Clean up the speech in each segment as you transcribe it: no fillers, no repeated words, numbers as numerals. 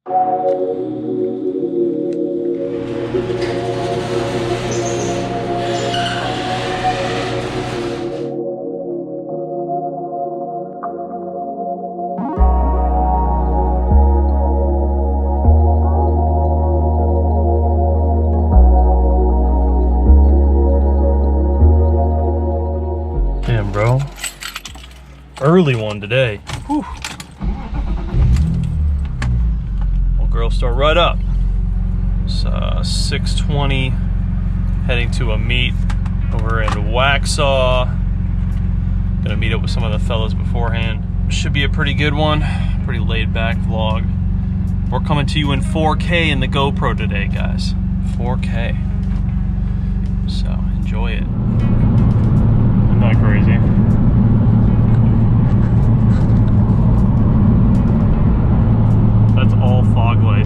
Damn, bro. Early one today. Whew. Well, girls start right up. It's 6:20, heading to a meet over in Waxhaw. Gonna meet up with some of the fellas beforehand. Should be a pretty good one. Pretty laid back vlog. We're coming to you in 4K in the GoPro today, guys. 4K. So enjoy it. Isn't that crazy? That's all fog light.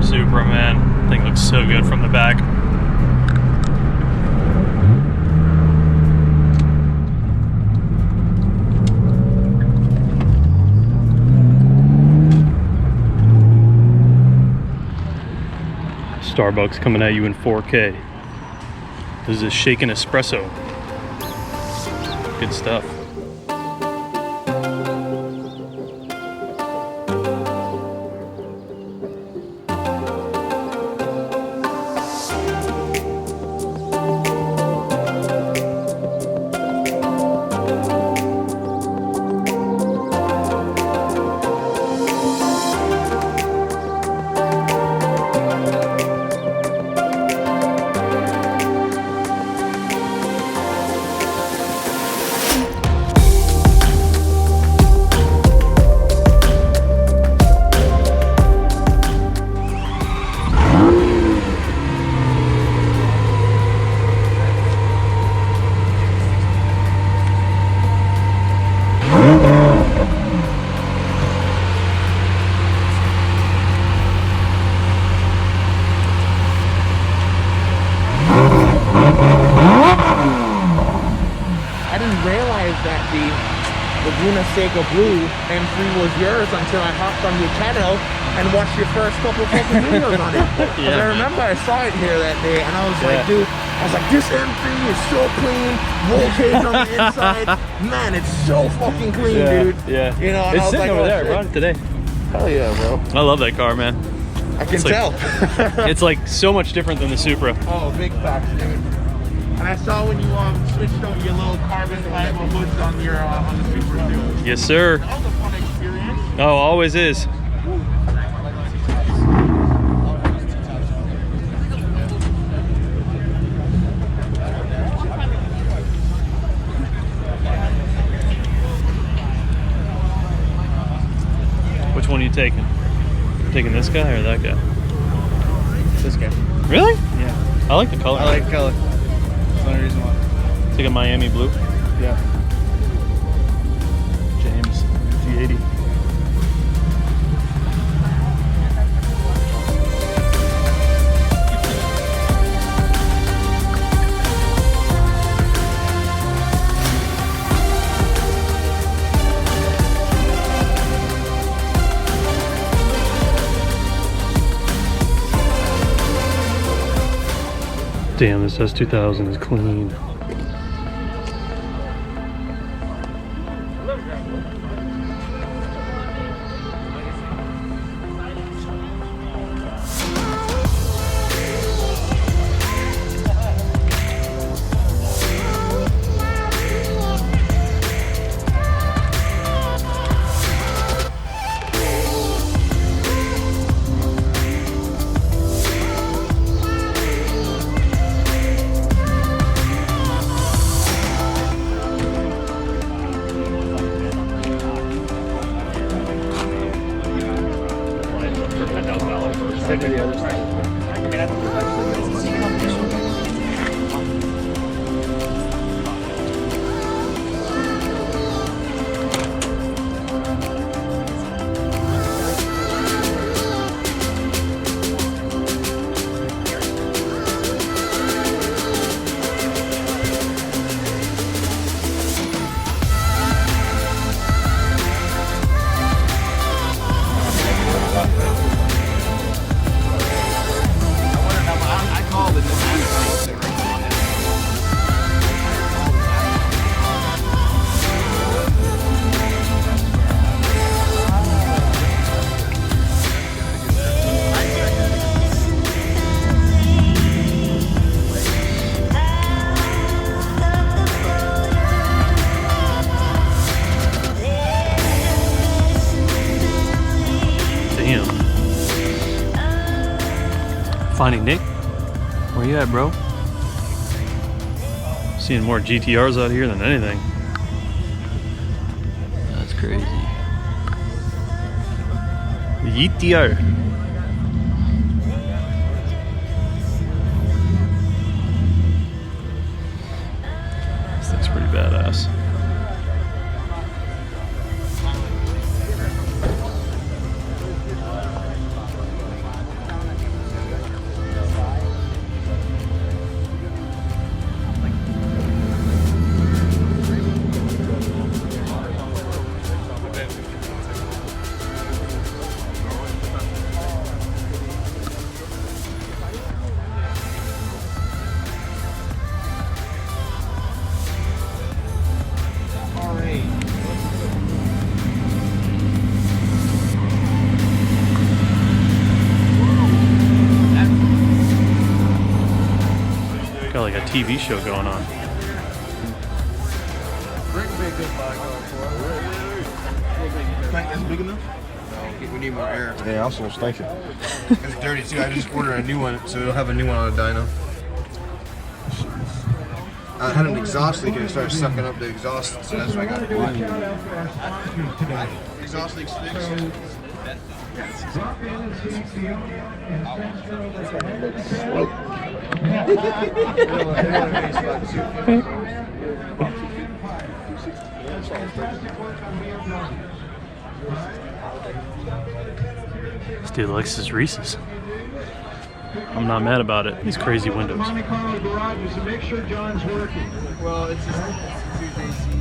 Supra, man. Thing looks so good from the back. Starbucks coming at you in 4K. This is a shaken espresso. Good stuff. Blue M3 was yours until I hopped on your channel and watched your first couple fucking videos on it. Yeah, I remember I saw it here that day and I was like, dude, I was like, this M3 is so clean, roll cage on the inside, man, it's so fucking clean, dude. Yeah, you know, and it's I was sitting like, over there, run today. Hell yeah, bro. I love that car, man. I can tell. It's like so much different than the Supra. Oh, big facts, dude. And I saw when you switched out your little carbon fiber hoods on your on the Supra too. Yes, sir. That was a fun experience. Oh, always is. taking? Taking this guy or that guy? This guy. Really? Yeah. I like the color. I like the color. That's the only reason why. Take a Miami blue. Yeah. James G80. Damn, this S2000 is clean. Finding Nick? Where you at, bro? Seeing more GTRs out here than anything. That's crazy. GTR. This thing's pretty badass. Got like a TV show going on. Tank that's big enough? No, we need more air. Yeah, I was just thinking. It's dirty too. I just ordered a new one, so it'll have a new one on a dyno. I had an exhaust leak and it started sucking up the exhaust, so that's why I got it. Exhaust leak sticks. This dude likes his Reese's. I'm not mad about it. These crazy windows. Make sure John's working. Well, it's just Tuesday.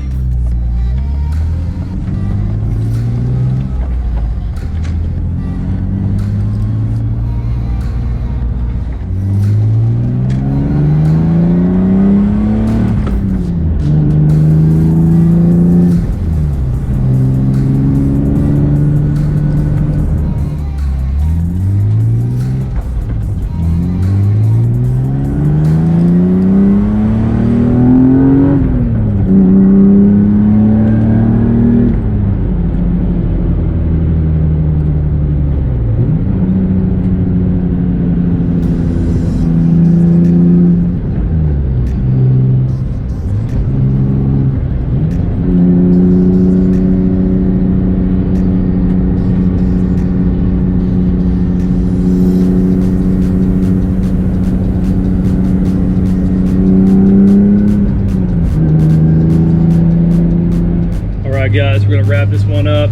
guys, we're gonna wrap this one up.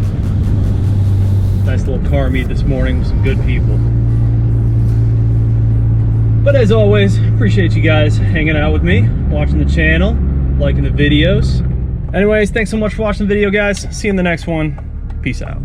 Nice little car meet this morning with some good people. But as always, appreciate you guys hanging out with me, watching the channel, liking the videos. Anyways, thanks so much for watching the video, guys. See you in the next one. Peace out.